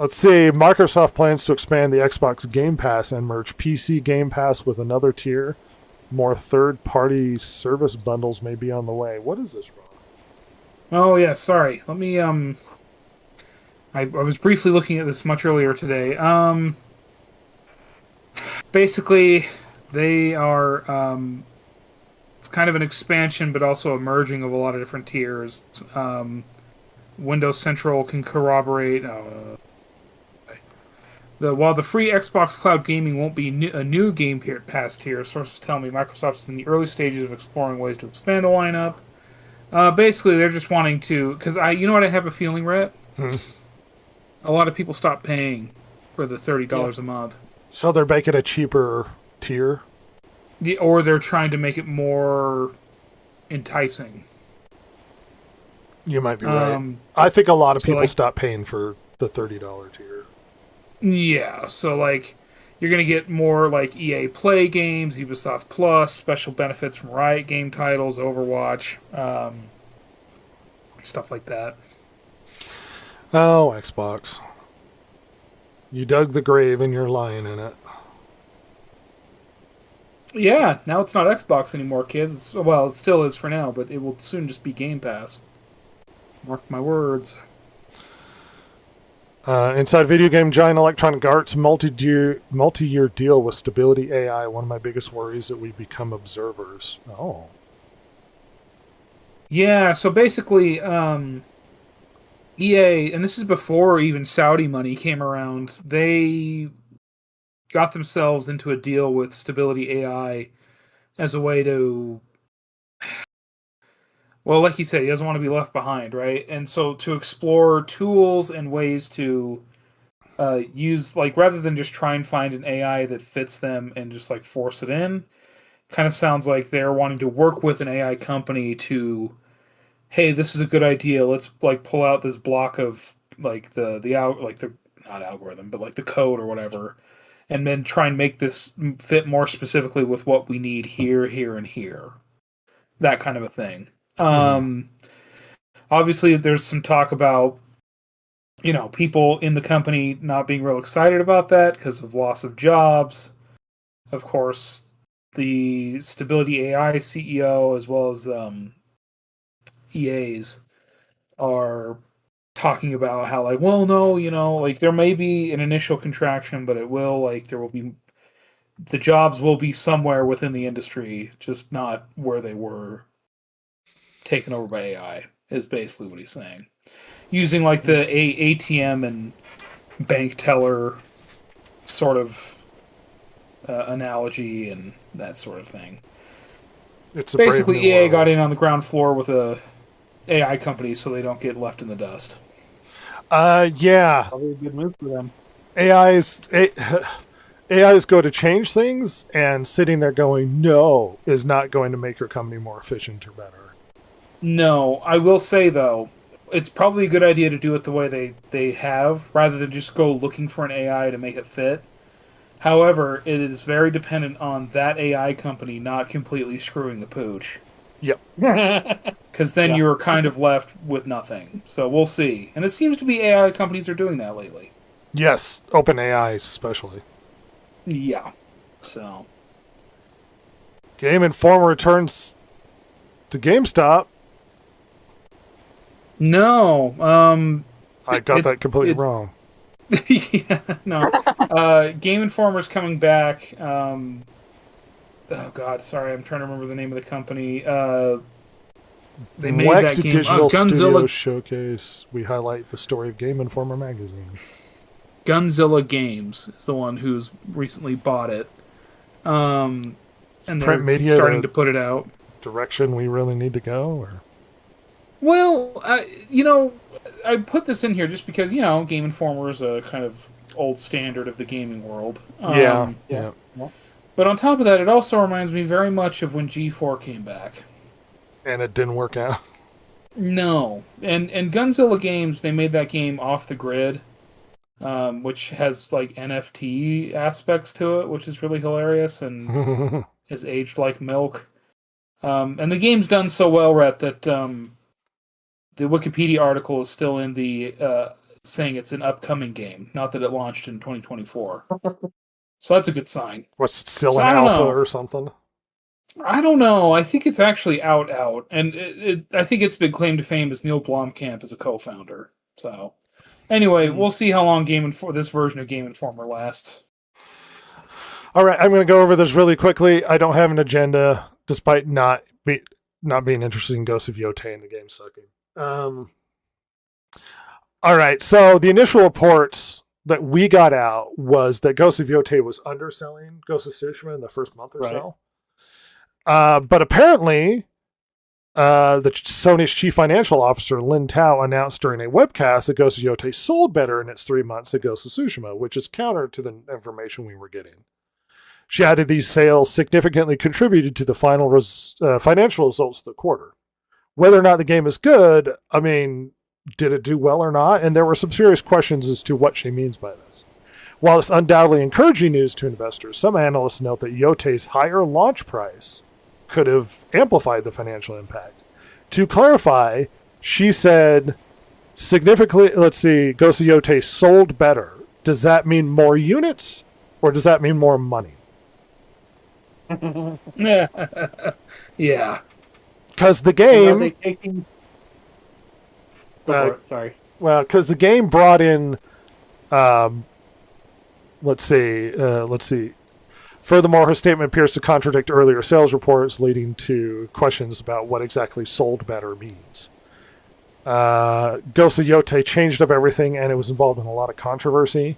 Let's see. Microsoft plans to expand the Xbox Game Pass and merge PC Game Pass with another tier. More third-party service bundles may be on the way. What is this, Ron? Oh yeah, sorry. Let me I was briefly looking at this much earlier today. Basically they are it's kind of an expansion but also a merging of a lot of different tiers. Windows Central can corroborate while the free Xbox Cloud Gaming won't be a new Game Pass tier, sources tell me Microsoft's in the early stages of exploring ways to expand the lineup. Basically, they're just wanting to... Because you know what I have a feeling, Rhett? A lot of people stop paying for the $30 a month. So they're making a cheaper tier? Or they're trying to make it more enticing. You might be right. I think a lot of people stop paying for the $30 tier. Yeah, so like you're gonna get more like EA Play games, Ubisoft Plus, special benefits from Riot game titles, Overwatch, stuff like that. Oh, Xbox. You dug the grave and you're lying in it. Yeah, now it's not Xbox anymore, kids. Well, it still is for now, but it will soon just be Game Pass. Mark my words. Inside video game giant Electronic Arts multi-year deal with Stability AI. One of my biggest worries that we become observers. Oh. Yeah, so basically, EA, and this is before even Saudi money came around, they got themselves into a deal with Stability AI as a way to... Well, like you said, he doesn't want to be left behind, right? And so to explore tools and ways to use, like, rather than just try and find an AI that fits them and just, like, force it in, kind of sounds like they're wanting to work with an AI company to, hey, this is a good idea. Let's, like, pull out this block of, like, the not algorithm, but, like, the code or whatever, and then try and make this fit more specifically with what we need here, here, and here. That kind of a thing. Obviously, there's some talk about, people in the company not being real excited about that because of loss of jobs. Of course, the Stability AI CEO as well as EA's are talking about how, like, well, no, like there may be an initial contraction, but the jobs will be somewhere within the industry, just not where they were taken over by AI, is basically what he's saying. Using like the ATM and bank teller sort of analogy and that sort of thing. It's basically EA got in on the ground floor with a AI company so they don't get left in the dust. Yeah. Probably a good move for them. AIs go to change things, and sitting there going, no, is not going to make your company more efficient or better. No, I will say, though, it's probably a good idea to do it the way they have, rather than just go looking for an AI to make it fit. However, it is very dependent on that AI company not completely screwing the pooch. Yep. Because then you're kind of left with nothing. So we'll see. And it seems to be AI companies are doing that lately. Yes, OpenAI especially. Yeah. So. Game Informer returns to GameStop. No. I got that completely wrong. Yeah, no. Game Informer's coming back. Oh God, sorry, I'm trying to remember the name of the company. They made that game. Digital Studios Showcase. We highlight the story of Game Informer magazine. Gunzilla Games is the one who's recently bought it. And they're starting to put it out. Direction we really need to go, or? Well, I put this in here just because, Game Informer is a kind of old standard of the gaming world. Yeah. But on top of that, it also reminds me very much of when G4 came back. And it didn't work out? No. And Gunzilla Games, they made that game off the grid, which has, like, NFT aspects to it, which is really hilarious and is aged like milk. And the game's done so well, Rhett, that the Wikipedia article is still in the saying it's an upcoming game, not that it launched in 2024. So that's a good sign. What's it still So an I don't alpha know. or something? I don't know. I think it's actually out, and I think its big claim to fame is Neil Blomkamp as a co-founder. So, anyway, we'll see how long this version of Game Informer lasts. All right, I'm going to go over this really quickly. I don't have an agenda, despite not being interested in Ghost of Yotei and the game sucking. All right, so the initial reports that we got out was that Ghost of Yotei was underselling Ghost of Tsushima in the first month or so. But apparently, the Sony's chief financial officer, Lin Tao, announced during a webcast that Ghost of Yotei sold better in its 3 months than Ghost of Tsushima, which is counter to the information we were getting. She added these sales significantly contributed to the final financial results of the quarter. Whether or not the game is good, I mean, did it do well or not? And there were some serious questions as to what she means by this. While it's undoubtedly encouraging news to investors, some analysts note that Yotei's higher launch price could have amplified the financial impact. To clarify, she said significantly, Ghost of Yotei sold better. Does that mean more units or does that mean more money? Yeah. Because the game... Are they taking... Sorry. Well, because the game brought in... let's see. Furthermore, her statement appears to contradict earlier sales reports, leading to questions about what exactly sold better means. Ghost of Yotei changed up everything, and it was involved in a lot of controversy.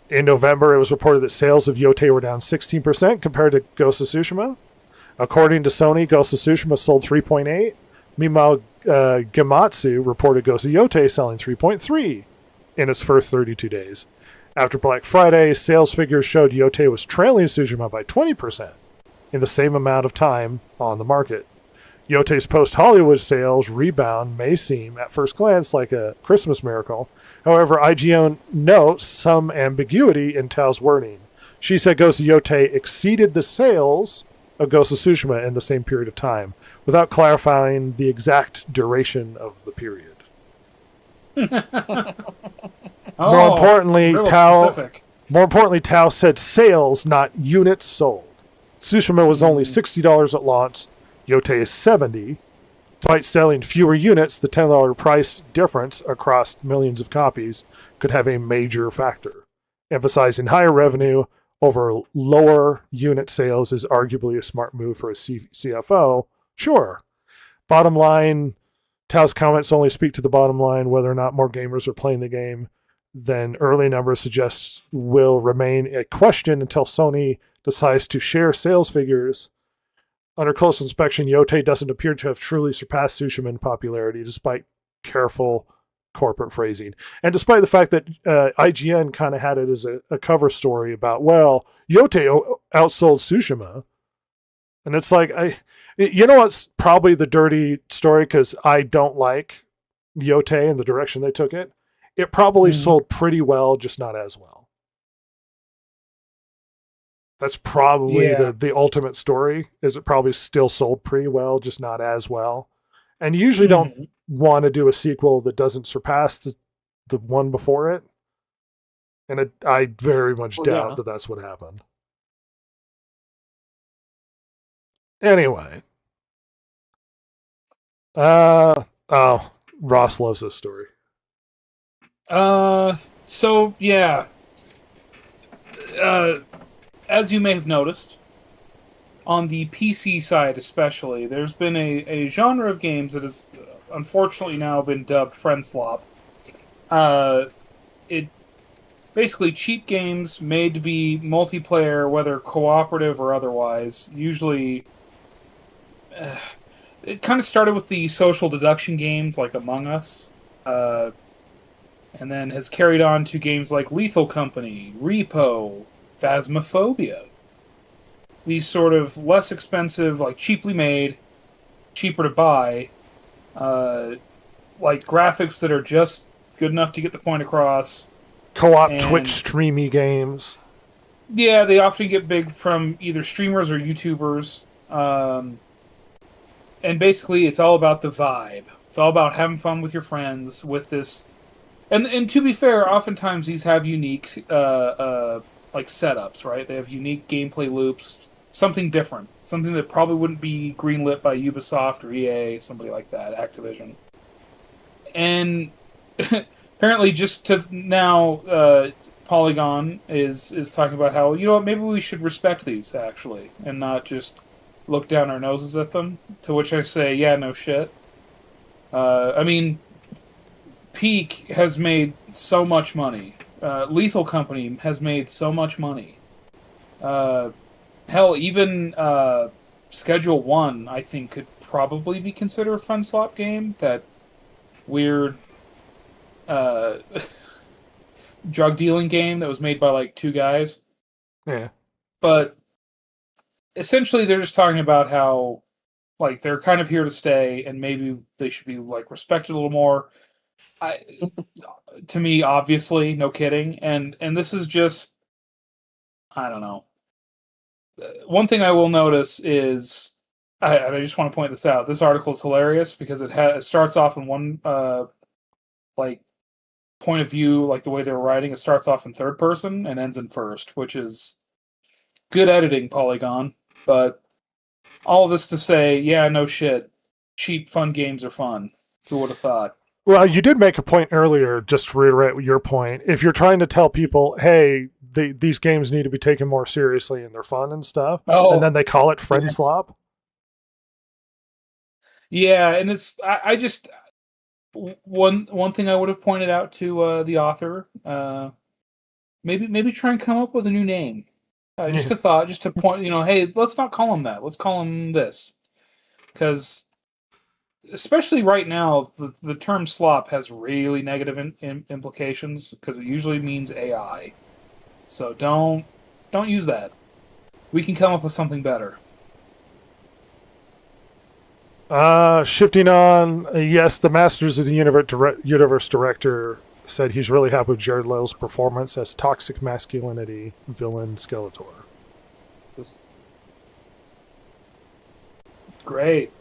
In November, it was reported that sales of Yotei were down 16% compared to Ghost of Tsushima. According to Sony, Ghost of Tsushima sold 3.8. Meanwhile, Gematsu reported Ghost of Yotei selling 3.3 in its first 32 days. After Black Friday, sales figures showed Yotei was trailing Tsushima by 20% in the same amount of time on the market. Yotei's post-Hollywood sales rebound may seem, at first glance, like a Christmas miracle. However, IGN notes some ambiguity in Tao's wording. She said Ghost of Yotei exceeded the sales of Ghost of Tsushima in the same period of time, without clarifying the exact duration of the period. More importantly, Tao said sales, not units sold. Tsushima was only $60 at launch. Yotei is $70. Despite selling fewer units, the $10 price difference across millions of copies could have a major factor. Emphasizing higher revenue over lower unit sales is arguably a smart move for a CFO. Sure. Bottom line, Tao's comments only speak to the bottom line. Whether or not more gamers are playing the game than early numbers suggest will remain a question until Sony decides to share sales figures. Under close inspection, Yotei doesn't appear to have truly surpassed Tsushima in popularity, despite careful corporate phrasing. And despite the fact that IGN kind of had it as a cover story about, well, Yotei outsold Tsushima. And it's like, you know what's probably the dirty story, because I don't like Yotei and the direction they took it? It probably sold pretty well, just not as well. That's probably the ultimate story, is it probably still sold pretty well, just not as well. And you usually don't want to do a sequel that doesn't surpass the one before it. And I very much doubt that that's what happened. Anyway. Ross loves this story. So, yeah. As you may have noticed, on the PC side especially, there's been a genre of games that has unfortunately now been dubbed Friendslop. It basically cheap games made to be multiplayer, whether cooperative or otherwise. Usually, it kind of started with the social deduction games like Among Us, and then has carried on to games like Lethal Company, Repo, Phasmophobia. These sort of less expensive, like cheaply made, cheaper to buy, like graphics that are just good enough to get the point across. Co-op Twitch streamy games. Yeah, they often get big from either streamers or YouTubers. And basically, it's all about the vibe. It's all about having fun with your friends with this And to be fair, oftentimes these have unique like setups, right? They have unique gameplay loops, something different, something that probably wouldn't be greenlit by Ubisoft or EA, somebody like that, Activision. And apparently, just to now, Polygon is talking about how, you know what, maybe we should respect these actually, and not just look down our noses at them. To which I say, yeah, no shit. I mean, Peak has made so much money. Lethal Company has made so much money. Hell, even Schedule 1, I think, could probably be considered a Friendslop game. That weird drug dealing game that was made by like two guys. Yeah. But essentially, they're just talking about how like they're kind of here to stay, and maybe they should be like respected a little more. To me, obviously, no kidding, and this is just, I don't know. One thing I will notice is, I just want to point this out. This article is hilarious because it starts off in one like point of view, like the way they were writing. It starts off in third person and ends in first, which is good editing, Polygon. But all of this to say, yeah, no shit. Cheap, fun games are fun. Who would have thought? Well, you did make a point earlier, just to reiterate your point. If you're trying to tell people, hey, these games need to be taken more seriously and they're fun and stuff, and then they call it Friendslop. Yeah, and it's I just one thing I would have pointed out to the author, maybe try and come up with a new name. Just a thought, just to point, hey, let's not call him that. Let's call him this, because especially right now, the term slop has really negative implications because it usually means AI. So don't use that. We can come up with something better. Shifting on, yes, the Masters of the Universe director said he's really happy with Jared Leto's performance as toxic masculinity villain Skeletor. Great.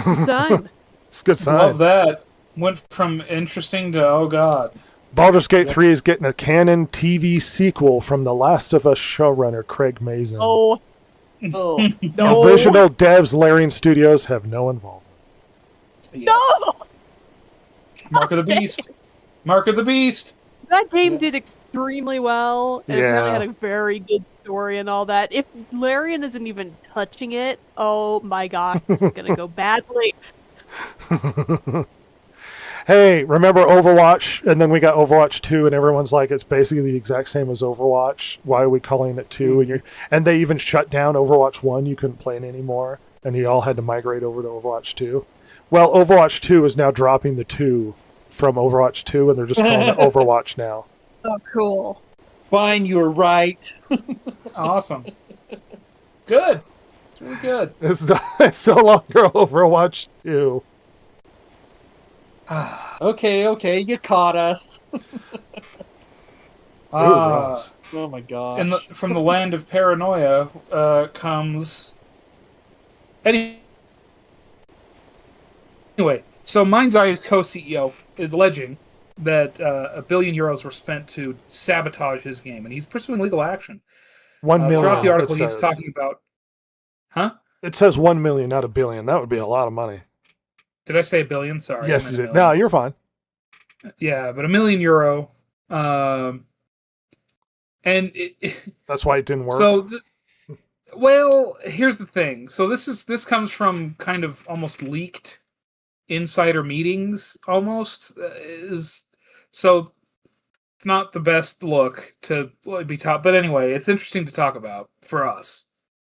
Good sign. It's a good sign. Love that. Went from interesting to, oh god. Baldur's Gate 3 is getting a canon TV sequel from The Last of Us showrunner Craig Mazin. Oh. No. Original devs Larian Studios have no involvement. Yeah. No! Mark of the Beast. Mark of the Beast. That game did extremely well, and Yeah. apparently had a very good story and all that. If Larian isn't even touching it, oh my gosh, this is gonna go badly. Hey, remember Overwatch? And then we got Overwatch 2, and everyone's like, it's basically the exact same as Overwatch. Why are we calling it 2? And they even shut down Overwatch 1. You couldn't play it anymore, and you all had to migrate over to Overwatch 2. Well, Overwatch 2 is now dropping the 2 from Overwatch 2, and they're just calling it Overwatch now. Oh, cool. Fine, you're right. Awesome. Good. It's really good. It's no longer Overwatch 2. Okay, you caught us. Ross. Oh my gosh. From the land of paranoia comes... Anyway, so MindsEye co-CEO is alleging that €1 billion were spent to sabotage his game, and he's pursuing legal action. 1 million. Throughout the article, it he's says. talking about... Huh? It says 1 million, not $1 billion. That would be a lot of money. Did I say $1 billion? Sorry. Yes, you I meant did. No, you're fine. Yeah, but €1 million. And That's why it didn't work. So, well, here's the thing. So this comes from kind of almost leaked insider meetings. Almost so it's not the best look to be taught. But anyway, it's interesting to talk about for us,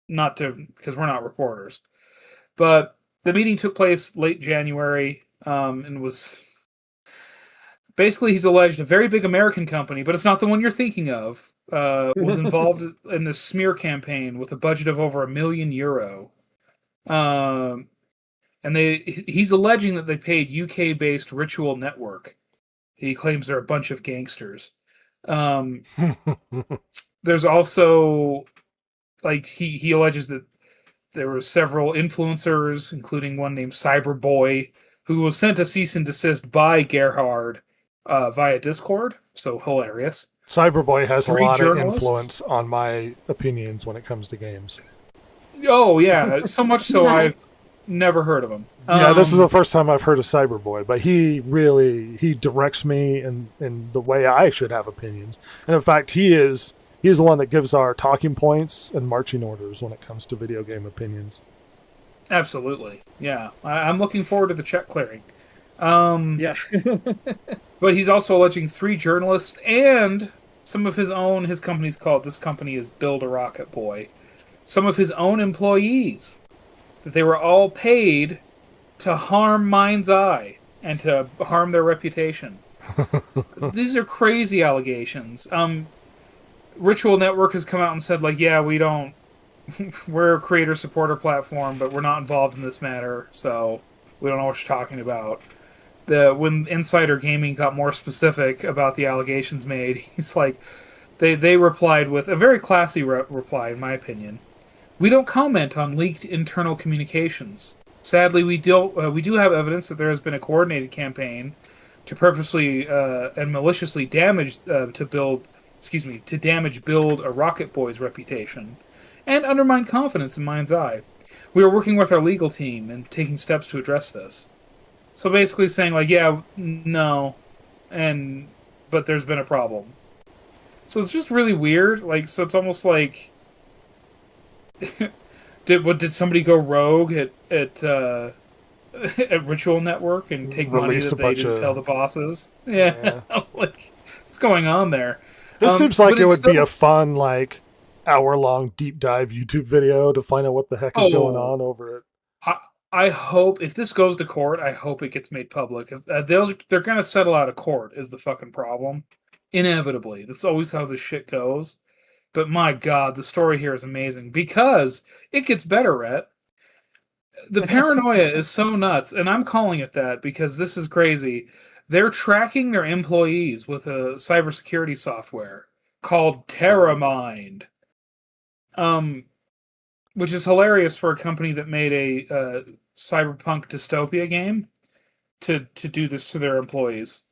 not to because we're not reporters. But the meeting took place late January, and was. Basically, he's alleged a very big American company, but it's not the one you're thinking of, was involved in this smear campaign with a budget of over €1 million. And he's alleging that they paid UK-based Ritual Network. He claims they're a bunch of gangsters. There's also, like, he alleges that there were several influencers, including one named Cyberboy, who was sent a cease and desist by Gerhard via Discord, so hilarious. Cyberboy has a 3 lot journalists. of influence on my opinions when it comes to games. Oh, yeah, so much so I've never heard of him. Yeah, this is the first time I've heard of Cyberboy, but he directs me in the way I should have opinions. And in fact, he's the one that gives our talking points and marching orders when it comes to video game opinions. Absolutely, yeah. I'm looking forward to the check clearing. Yeah. But he's also alleging 3 journalists and some of his own. His company's called. This company is Build a Rocket Boy. Some of his own employees, that they were all paid to harm MindsEye and to harm their reputation. These are crazy allegations. Ritual Network has come out and said, like, yeah, we're a creator supporter platform, but we're not involved in this matter, so we don't know what you're talking about. When Insider Gaming got more specific about the allegations made, he's like, they replied with a very classy reply, in my opinion. We don't comment on leaked internal communications. Sadly, we do have evidence that there has been a coordinated campaign to purposely and maliciously damage Build a Rocket Boy's reputation and undermine confidence in MindsEye. We are working with our legal team and taking steps to address this. So basically saying, like, yeah, no, but there's been a problem. So it's just really weird. Like, so it's almost like, did somebody go rogue at Ritual Network and take money that they didn't tell the bosses? Yeah. Like, what's going on there? This seems like it would be a fun, like, hour-long deep dive YouTube video to find out what the heck is going on over it. I hope, if this goes to court, I hope it gets made public. If they're going to settle out of court is the fucking problem. Inevitably. That's always how this shit goes. But my God, the story here is amazing. Because it gets better, Rhett. The paranoia is so nuts, and I'm calling it that because this is crazy. They're tracking their employees with a cybersecurity software called TerraMind. Which is hilarious for a company that made a cyberpunk dystopia game to do this to their employees.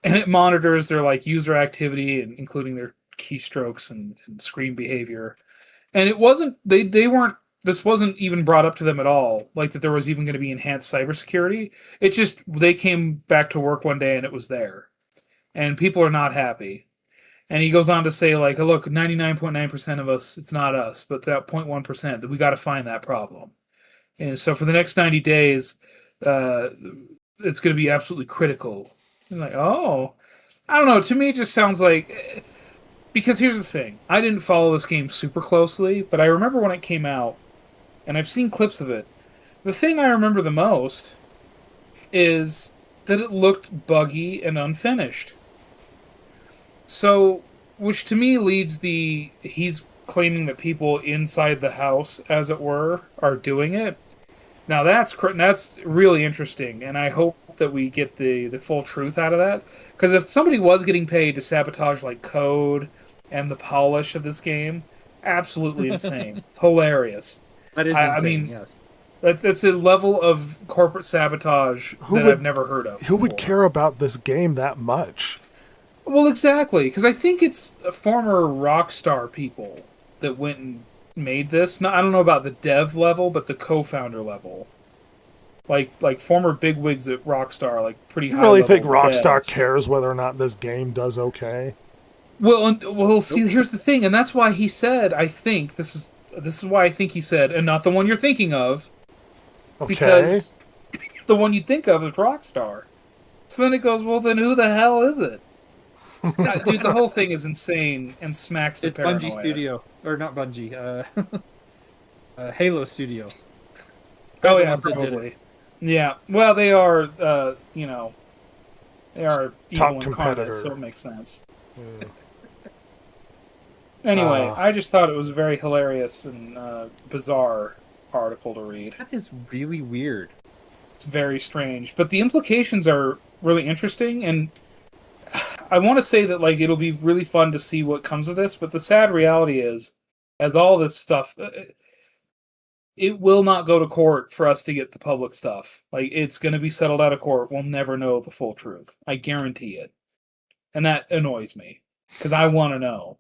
And it monitors their like user activity, and including their keystrokes and screen behavior. And it wasn't this wasn't even brought up to them at all, like that there was even going to be enhanced cybersecurity. It just, they came back to work one day and it was there. And people are not happy. And he goes on to say, like, look, 99.9% of us, it's not us, but that 0.1%, we got to find that problem. And so for the next 90 days, it's going to be absolutely critical. And like, oh, I don't know. To me, it just sounds like, because here's the thing. I didn't follow this game super closely, but I remember when it came out, and I've seen clips of it. The thing I remember the most is that it looked buggy and unfinished. So, which to me leads he's claiming that people inside the house, as it were, are doing it. Now that's really interesting, and I hope that we get the full truth out of that. Because if somebody was getting paid to sabotage like code and the polish of this game, absolutely insane, hilarious. That is insane. I mean, yes. That's a level of corporate sabotage I've never heard of. Who would care about this game that much? Well, exactly, because I think it's former Rockstar people that went and made this. I don't know about the dev level, but the co-founder level. Like former bigwigs at Rockstar, like pretty high. You really think Rockstar devs. cares whether or not this game does okay? Well, see, here's the thing, and that's why he said, I think, this is why I think he said, and not the one you're thinking of, Okay. because the one you think of is Rockstar. So then it goes, well, then who the hell is it? Dude, the whole thing is insane and smacks of It's paranoia. Bungie Studio. Or not Bungie. Halo Studio. Oh, the yeah, ones that did probably. Yeah, well, they are, they are Top evil competitor. incarnate, so it makes sense. Anyway, I just thought it was a very hilarious and bizarre article to read. That is really weird. It's very strange, but the implications are really interesting, and I want to say that like it'll be really fun to see what comes of this, but the sad reality is, as all this stuff, it will not go to court for us to get the public stuff. Like, it's going to be settled out of court. We'll never know the full truth. I guarantee it. And that annoys me because I want to know.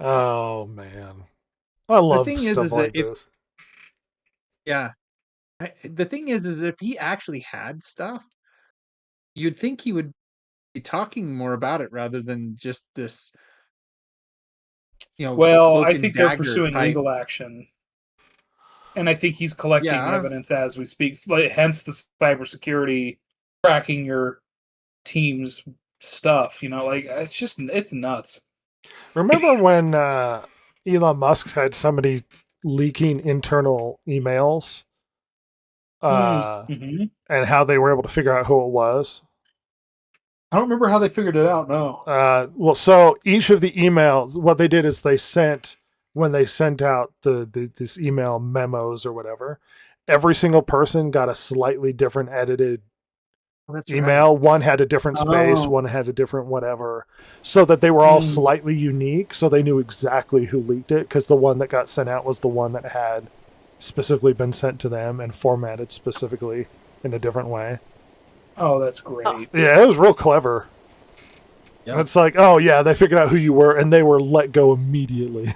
Oh man, I love thing stuff is like that this. Yeah. The thing is if he actually had stuff, you'd think he would be talking more about it rather than just this, Well, cloak I and think they're dagger pursuing type. legal action. And I think he's collecting Yeah. evidence as we speak. Hence the cybersecurity tracking your team's stuff. It's nuts. Remember when Elon Musk had somebody leaking internal emails Mm-hmm. and how they were able to figure out who it was? I don't remember how they figured it out. No. Well, so each of the emails, what they did is when they sent out this email memos or whatever, every single person got a slightly different edited email. Right. One had a different space, one had a different whatever, so that they were all slightly unique, so they knew exactly who leaked it, because the one that got sent out was the one that had specifically been sent to them and formatted specifically in a different way. Oh, that's great. Yeah, it was real clever. Yep. And it's like, oh yeah, they figured out who you were and they were let go immediately.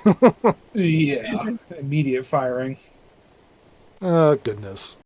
Yeah, immediate firing. Oh, goodness.